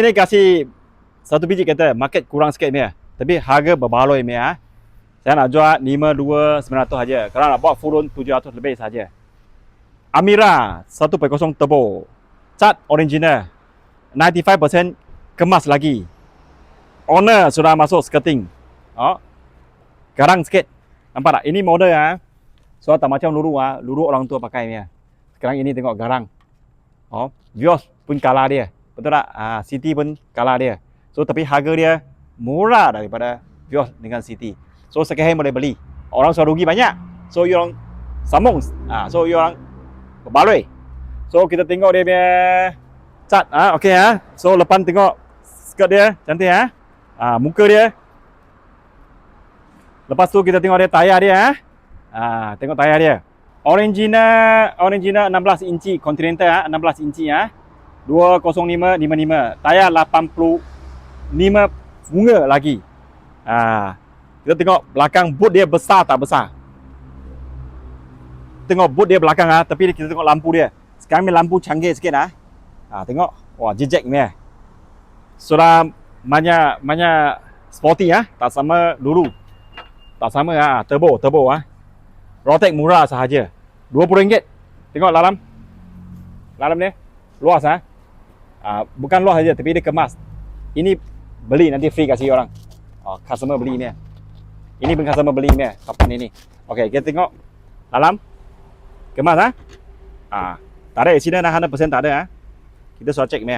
Ini kasih satu biji kata market kurang sikit punya. Tapi harga berbaloi punya. Saya nak jual 52,900 saja. Kalau nak buat full loan 700 lebih saja. Amira 1.0 turbo. Cat original. 95% kemas lagi. Owner sudah masuk skirting. Oh. Garang sikit. Nampak tak? Ini model so tak macam dulu dulu orang tua pakai punya. Sekarang ini tengok garang. Oh, Vios pun kalah dia. Betul tak? City pun kalah dia. So tapi harga dia murah daripada Vios dengan City. So second hand boleh beli. Orang sudah rugi banyak. So you orang sambung. So you orang berbaloi. So kita tengok dia punya cat. Okey So lepas tengok skirt dia cantik muka dia. Lepas tu kita tengok dia tayar dia tengok tayar dia. Original 16 inci Continental 16 inci 205/55. Tayar 85 bunga lagi. Kita tengok belakang boot dia besar tak besar. Tengok boot dia belakang tapi kita tengok lampu dia. Sekarang ni lampu canggih sikit tengok. Wah, jejak ni. Sudah banyak sporty tak sama dulu. Tak sama turbo. Rotek murah sahaja. RM20. Tengok dalam dia luas bukan luas saja tapi dia kemas. Ini beli nanti free kasih orang. Customer beli ni. Ini pun customer beli ni papan ini. Okey, kita tengok dalam kemas tak ada accident 100% tak ada Kita sudah cek ni.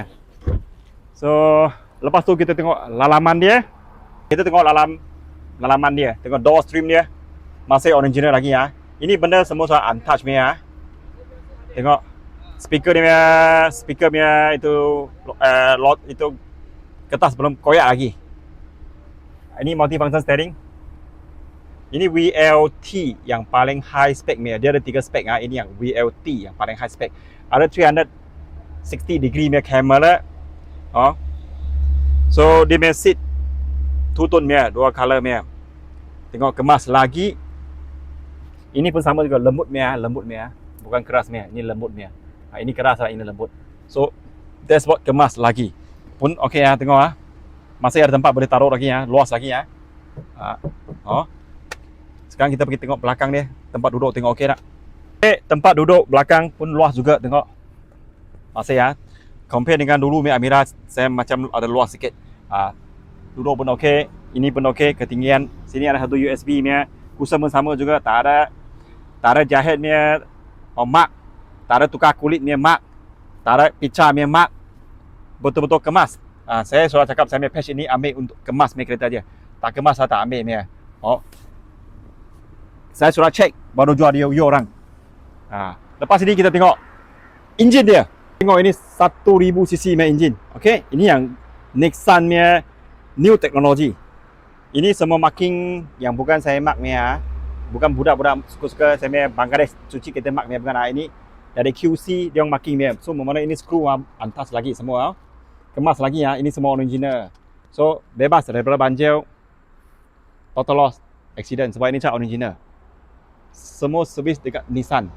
So, lepas tu kita tengok lalaman dia. Kita tengok lalaman dia. Tengok door trim dia. Masih original lagi Ini benda semua sudah untouched punya Tengok speaker punya itu lot itu kertas belum koyak lagi. Ini multifunction steering. Ini VLT yang paling high spec punya. Dia ada 3 spec Ini yang VLT yang paling high spec. Ada 360 degree punya kamera. So dia punya seat two tone punya, 2 color punya. Tengok kemas lagi. Ini pun sama juga lembut punya. Bukan keras punya. Ini lembut punya. Ini keras ini lembut. So dashboard kemas lagi. Pun okey tengok masih ada tempat boleh taruh lagi luas lagi Sekarang kita pergi tengok belakang dia. Tempat duduk tengok okey tak? Tempat duduk belakang pun luas juga tengok. Masih compare dengan dulu Amira saya macam ada luas sikit. Duduk pun okey. Ini pun okey. Ketinggian sini ada satu USB punya. Kusam pun sama juga. Tak ada jahit punya mark. Tak ada tukar kulit punya mark. Tak ada pica punya mark. Betul-betul kemas. Saya sudah cakap saya punya patch ini ambil untuk kemas punya kereta dia. Tak kemas saya tak ambil punya. Saya sudah cek baru jual dia orang. Lepas ini kita tengok enjin dia. Tengok ini 1000cc punya enjin. Okey, ini yang Nexan punya new technology. Ini semua marking yang bukan saya mark punya. Bukan budak-budak suka-suka saya punya Bangladesh cuci kereta mark punya. Bukan ini dari QC dia orang marking punya. So mana ini skru antas lagi semua. Kemas lagi ini semua original. So bebas daripada banjir, total loss, accident sebab ini cat original. Semua servis dekat Nissan.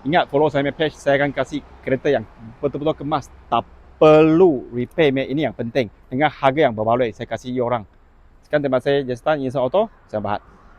Ingat follow saya punya page, saya akan kasih kereta yang betul-betul kemas. Tak perlu repair punya. Ini yang penting. Dengan harga yang berbaloi saya kasih orang. Sekarang terima kasih Justin Insan Auto. Saya Bahat.